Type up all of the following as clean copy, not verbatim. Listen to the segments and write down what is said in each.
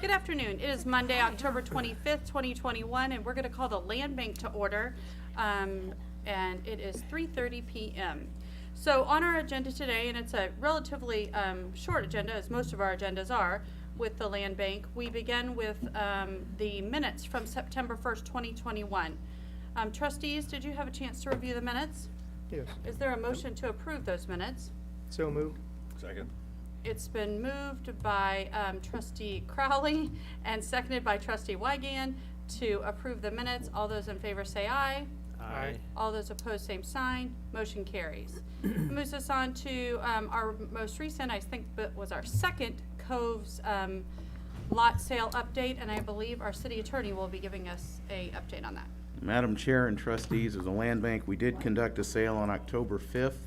Good afternoon. It is Monday, October 25th, 2021, and we're going to call the Land Bank to order, and it is 3:30 p.m. So on our agenda today, and it's a relatively short agenda, as most of our agendas are, with the Land Bank, we begin with the minutes from September 1st, 2021. Trustees, did you have a chance to review the minutes? Yes. Is there a motion to approve those minutes? So moved. Second. It's been moved by Trustee Crowley and seconded by Trustee Wygand to approve the minutes. All those in favor say aye. Aye. All those opposed, same sign. Motion carries. Moves us on to our most recent, I think that was our second Coves lot sale update, and I believe our city attorney will be giving us a update on that. Madam Chair and trustees, as a land bank, we did conduct a sale on October 5th.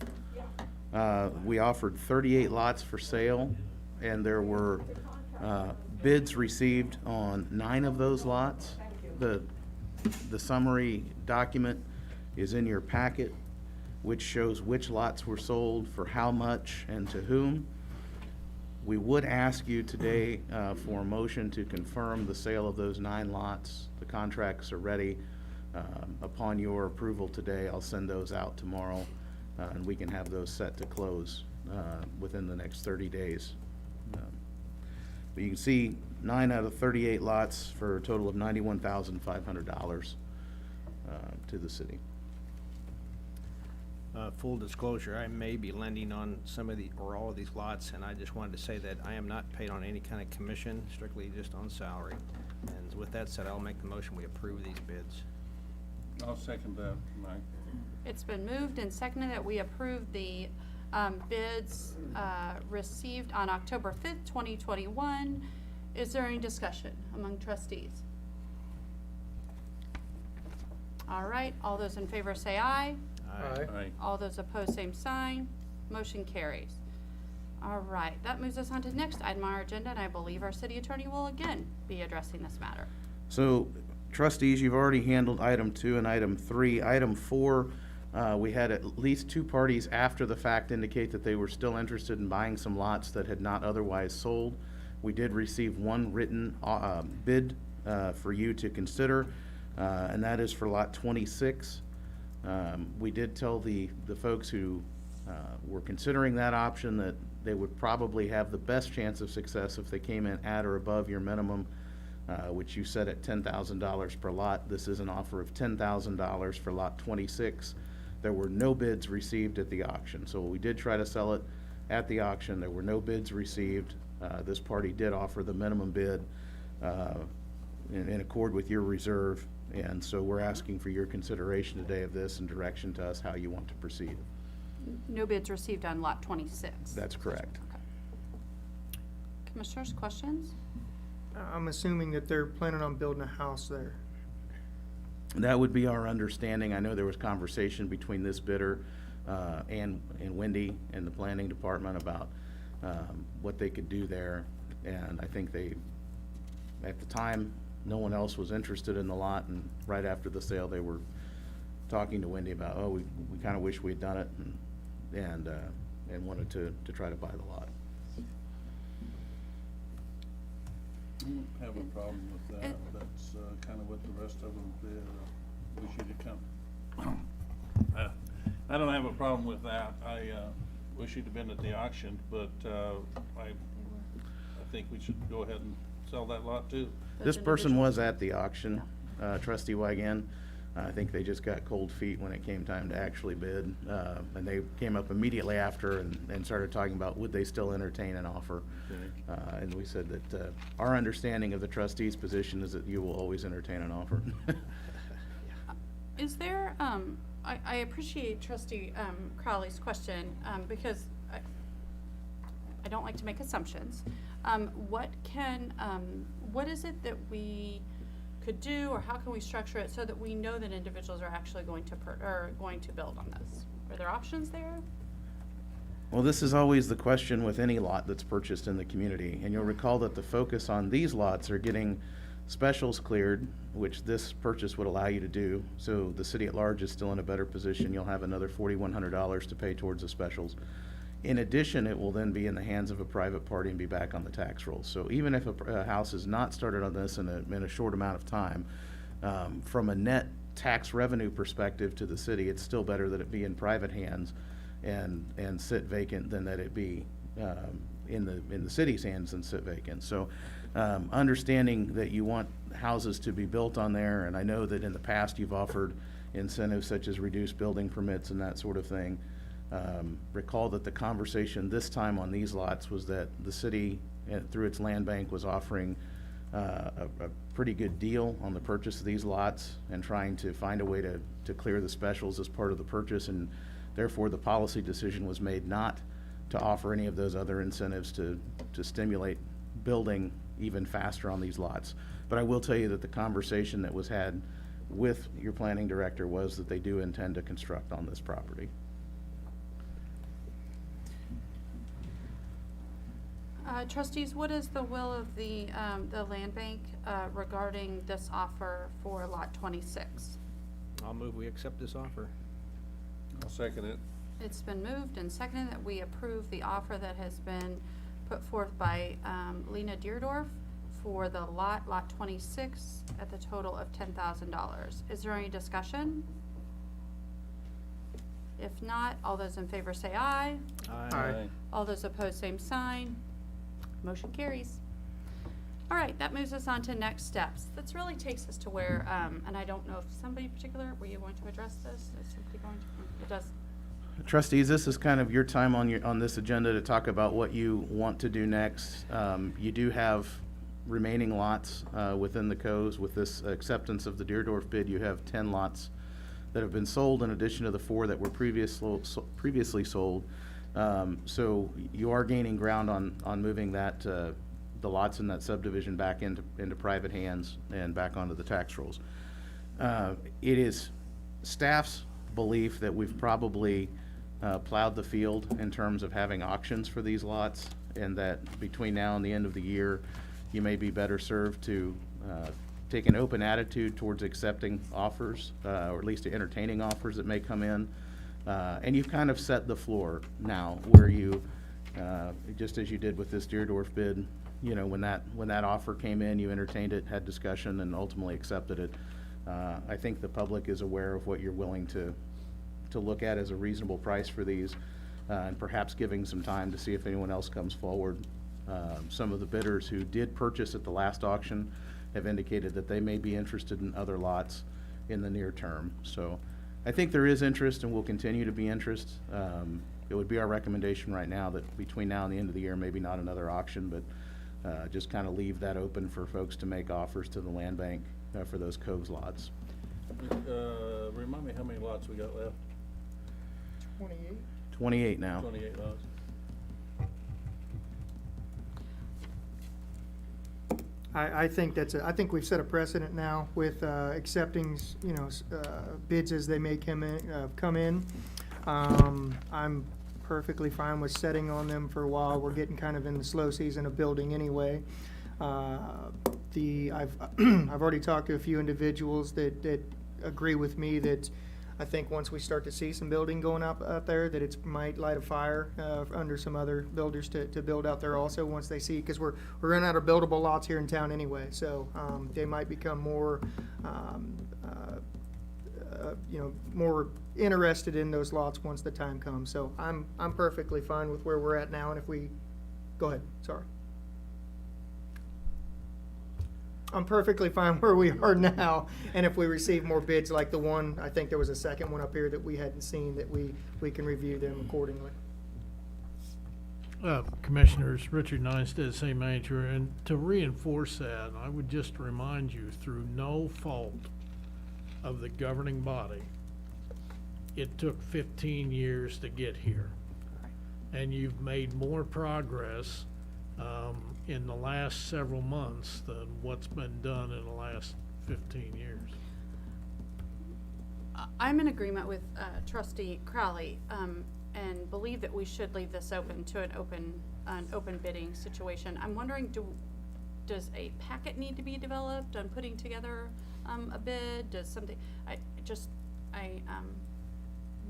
We offered 38 lots for sale, and there were bids received on 9 of those lots. The summary document is in your packet, which shows which lots were sold, for how much, and to whom. We would ask you today for a motion to confirm the sale of those 9 lots. The contracts are ready. Upon your approval today, I'll send those out tomorrow, and we can have those set to close within the next 30 days. But you can see 9 out of 38 lots for a total of $91,500 to the city. Full disclosure, I may be lending on some of the, or all of these lots, and I just wanted to say that I am not paid on any kind of commission, strictly just on salary. And with that said, I'll make the motion, we approve these bids. I'll second that, Mike. It's been moved and seconded that we approve the bids received on October 5th, 2021. Is there any discussion among trustees? All right, all those in favor say aye. Aye. Aye. All those opposed, same sign. Motion carries. All right, that moves us on to the next item on our agenda, and I believe our city attorney will again be addressing this matter. So, trustees, you've already handled item 2 and item 3. Item 4, we had at least 2 parties after the fact indicate that they were still interested in buying some lots that had not otherwise sold. We did receive 1 written bid for you to consider, and that is for lot 26. We did tell the folks who were considering that option that they would probably have the best chance of success if they came in at or above your minimum, which you set at $10,000 per lot. This is an offer of $10,000 for lot 26. There were no bids received at the auction, so we did try to sell it at the auction. There were no bids received. This party did offer the minimum bid in accord with your reserve, and so we're asking for your consideration today of this and direction to us how you want to proceed. No bids received on lot 26. That's correct. Okay. Commissioners, questions? I'm assuming that they're planning on building a house there. That would be our understanding. I know there was conversation between this bidder and Wendy and the planning department about what they could do there, and I think they, at the time, no one else was interested in the lot, and right after the sale, they were talking to Wendy about, oh, we kind of wish we had done it, and wanted to try to buy the lot. I don't have a problem with that. That's kind of what the rest of them did. Wish you'd come. I don't have a problem with that. I wish you'd have been at the auction, but I think we should go ahead and sell that lot too. This person was at the auction, Trustee Wygand. I think they just got cold feet when it came time to actually bid, and they came up immediately after and started talking about would they still entertain an offer. Okay. And we said that our understanding of the trustee's position is that you will always entertain an offer. Is there, I appreciate Trustee Crowley's question because I don't like to make assumptions. What is it that we could do, or how can we structure it so that we know that individuals are actually going to build on this? Are there options there? Well, this is always the question with any lot that's purchased in the community, and you'll recall that the focus on these lots are getting specials cleared, which this purchase would allow you to do. So the city at large is still in a better position. You'll have another $4,100 to pay towards the specials. In addition, it will then be in the hands of a private party and be back on the tax rolls. So even if a house is not started on this in a short amount of time, from a net tax revenue perspective to the city, it's still better that it be in private hands and sit vacant than that it be in the city's hands and sit vacant. So understanding that you want houses to be built on there, and I know that in the past you've offered incentives such as reduced building permits and that sort of thing. Recall that the conversation this time on these lots was that the city, through its land bank, was offering a pretty good deal on the purchase of these lots and trying to find a way to clear the specials as part of the purchase, and therefore the policy decision was made not to offer any of those other incentives to stimulate building even faster on these lots. But I will tell you that the conversation that was had with your planning director was that they do intend to construct on this property. Trustees, what is the will of the land bank regarding this offer for lot 26? I'll move we accept this offer. I'll second it. It's been moved and seconded that we approve the offer that has been put forth by Lena Deerdorf for the lot 26, at the total of $10,000. Is there any discussion? If not, all those in favor say aye. Aye. All those opposed, same sign. Motion carries. All right, that moves us on to next steps. This really takes us to where, and I don't know if somebody in particular, were you going to address this? Is somebody going to? It does. Trustees, this is kind of your time on this agenda to talk about what you want to do next. You do have remaining lots within the codes. With this acceptance of the Deerdorf bid, you have 10 lots that have been sold in addition to the 4 that were previously sold. So you are gaining ground on moving that the lots in that subdivision back into private hands and back onto the tax rolls. It is staff's belief that we've probably plowed the field in terms of having auctions for these lots, and that between now and the end of the year, you may be better served to take an open attitude towards accepting offers, or at least entertaining offers that may come in. And you've kind of set the floor now, where you, just as you did with this Deerdorf bid, you know, when that offer came in, you entertained it, had discussion, and ultimately accepted it. I think the public is aware of what you're willing to look at as a reasonable price for these, and perhaps giving some time to see if anyone else comes forward. Some of the bidders who did purchase at the last auction have indicated that they may be interested in other lots in the near term. So I think there is interest and will continue to be interest. It would be our recommendation right now that between now and the end of the year, maybe not another auction, but just kind of leave that open for folks to make offers to the land bank for those Coves lots. Remind me how many lots we got left? 28? 28 now. 28 lots. I think I think we've set a precedent now with accepting, you know, bids as they may come in. I'm perfectly fine with setting on them for a while. We're getting kind of in the slow season of building anyway. I've already talked to a few individuals that agree with me that I think once we start to see some building going up out there, that it might light a fire under some other builders to build out there also once they see, because we're running out of buildable lots here in town anyway. So they might become more, you know, more interested in those lots once the time comes. So I'm perfectly fine with where we're at now. And if we, go ahead, sorry. I'm perfectly fine where we are now, and if we receive more bids like the one, I think there was a second one up here that we hadn't seen, that we can review them accordingly. Commissioners, Richard Neinstead, city manager, and to reinforce that, I would just remind you, through no fault of the governing body, it took 15 years to get here. And you've made more progress in the last several months than what's been done in the last 15 years. I'm in agreement with Trustee Crowley, and believe that we should leave this open to an open bidding situation. I'm wondering, does a packet need to be developed on putting together a bid? Does something?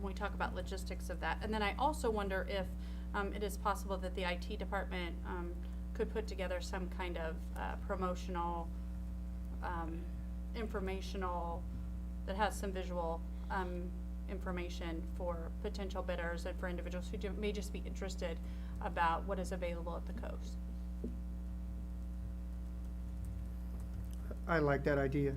When we talk about logistics of that, and then I also wonder if it is possible that the IT department, could put together some kind of, promotional, informational, that has some visual, information for potential bidders and for individuals who may just be interested about what is available at the coast. I like that idea.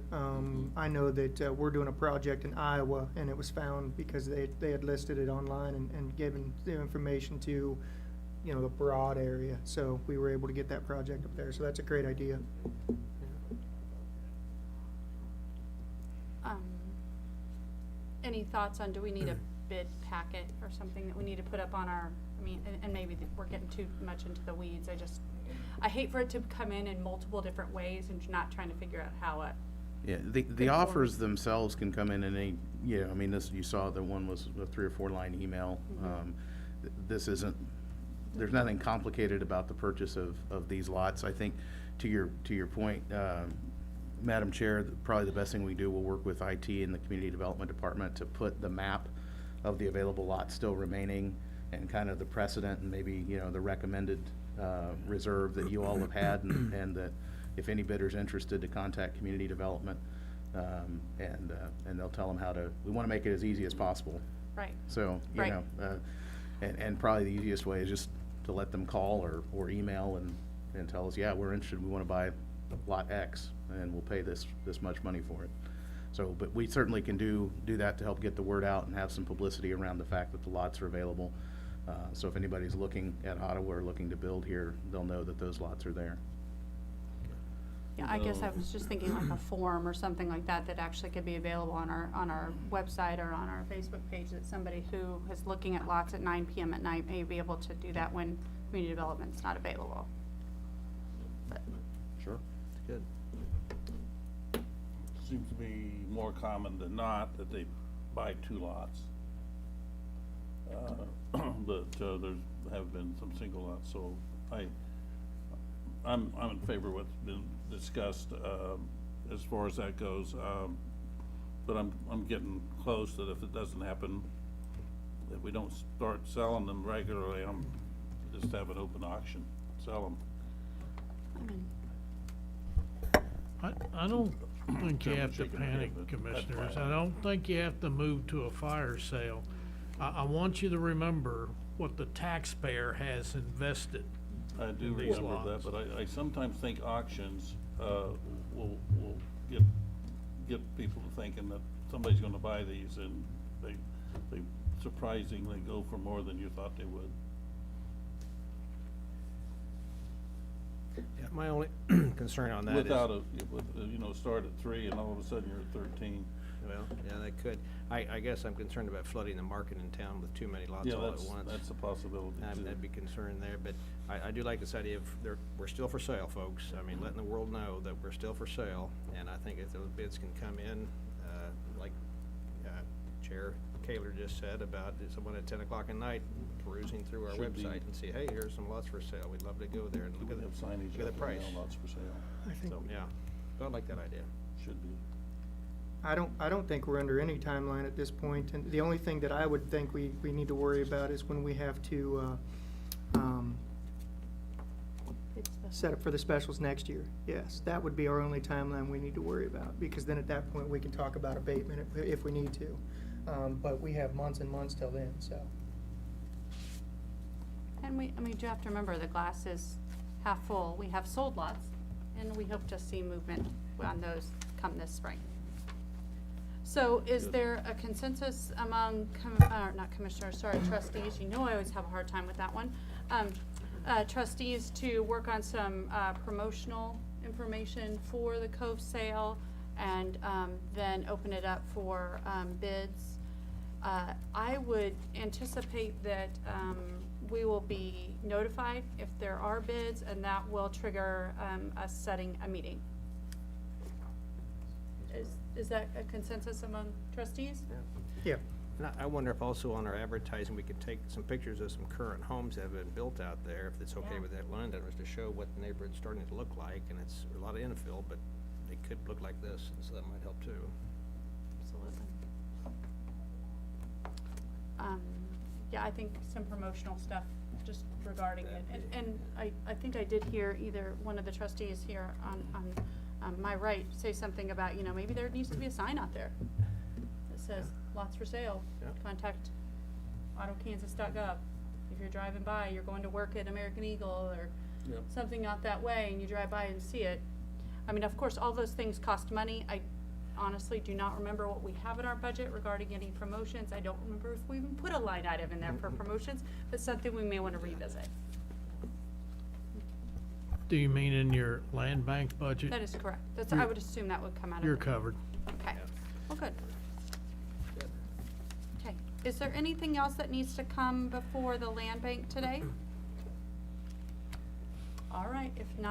I know that we're doing a project in Iowa, and it was found because they had listed it online and given the information to, you know, the broad area. So we were able to get that project up there. So that's a great idea. Any thoughts on, do we need a bid packet or something that we need to put up on our, I mean, and maybe we're getting too much into the weeds. I hate for it to come in multiple different ways and not trying to figure out how it, Yeah, the forward. offers themselves can come in any, you know, I mean, this, you saw the one was a 3 or 4 line email. This isn't, there's nothing complicated about the purchase of these lots. I think to your point, Madam Chair, probably the best thing we do, we'll work with IT and the Community Development Department to put the map of the available lots still remaining and kind of the precedent and maybe, you know, the recommended reserve that you all have had, and that if any bidder's interested, to contact Community Development, and they'll tell them how to, we want to make it as easy as possible. right. So, you Right. know, and probably the easiest way is just to let them call or email and tell us, yeah, we're interested, we want to buy lot X, and we'll pay this much money for it. So, but we certainly can do that to help get the word out and have some publicity around the fact that the lots are available. So if anybody's looking at Ottawa or looking to build here, they'll know that those lots are there. Yeah, I guess I was just thinking like a form or something like that that actually could be available on our website or on our Facebook page, that somebody who is looking at lots at 9 PM at night may be able to do that when community development's not available. But, Sure. Good. Seems to be more common than not that they buy 2 lots. But there have been some single lots, so I'm in favor of what's been discussed, as far as that goes. But I'm getting close that if it doesn't happen, if we don't start selling them regularly, I'm just have an open auction, sell them. I mean, I don't think you have to Chicken and egg, panic, but that's commissioners. fine. I don't think you have to move to a fire sale. I want you to remember what the taxpayer has invested. I do in these remember lots. that, but I sometimes think auctions, will get people thinking that somebody's gonna buy these, and they surprisingly go for more than you thought they would. Yeah, my only concern on that is. Without start at 3 and all of a sudden you're at 13. Well, yeah, they could. I guess I'm concerned about flooding the market in town with too many lots Yeah, all at that's once. a possibility too. I'd be concerned there, but I do like this idea of we're still for sale, folks. I mean, letting the world know that we're still for sale, and I think if those bids can come in, like Chair Kaler just said about someone at 10 o'clock at night perusing through our Should be. website and see, hey, here's some lots for sale. We'd love to go there and Do look we at have the, signage look at up the there price. now, lots for sale? I think, So, yeah, so I like that idea. Should be. I don't think we're under any timeline at this point, and the only thing that I would think we need to worry about is when we have to, it's the- set up for the specials next year. Yes, that would be our only timeline we need to worry about, because then at that point, we can talk about abatement if we need to. But we have months and months till then, so. And we do have to remember, the glass is half full. We have sold lots, and we hope to see movement on those come this spring. So is there a consensus among, not commissioners, sorry, trustees? You know I always have a hard time with that one. Trustees to work on some promotional information for the Cove sale, and then open it up for bids. I would anticipate that we will be notified if there are bids, and that will trigger us setting a meeting. Is that a consensus among trustees? Yeah, And I wonder if also on our advertising, we could take some pictures of some current homes that have been built out there, if it's okay Yeah. with that landowners, to show what the neighborhood's starting to look like, and it's a lot of infill, but it could look like this, and so that might help too. Absolutely. Yeah, I think some promotional stuff just regarding it. And I think I did hear either one of the trustees here on my right say something about, you know, maybe there needs to be a sign out there that says lots for sale. Yeah. Contact autokansas.gov. If you're driving by, you're going to work at American Eagle or Yep. something out that way and you drive by and see it. I mean, of course, all those things cost money. I honestly do not remember what we have in our budget regarding any promotions. I don't remember if we even put a line item in there for promotions, but something we may want to revisit. Do you mean in your land bank budget? That is correct. That's, I would assume that would come out of. You're the- covered. Okay, well, good. Okay, is there anything else that needs to come before the land bank today? All right, if not,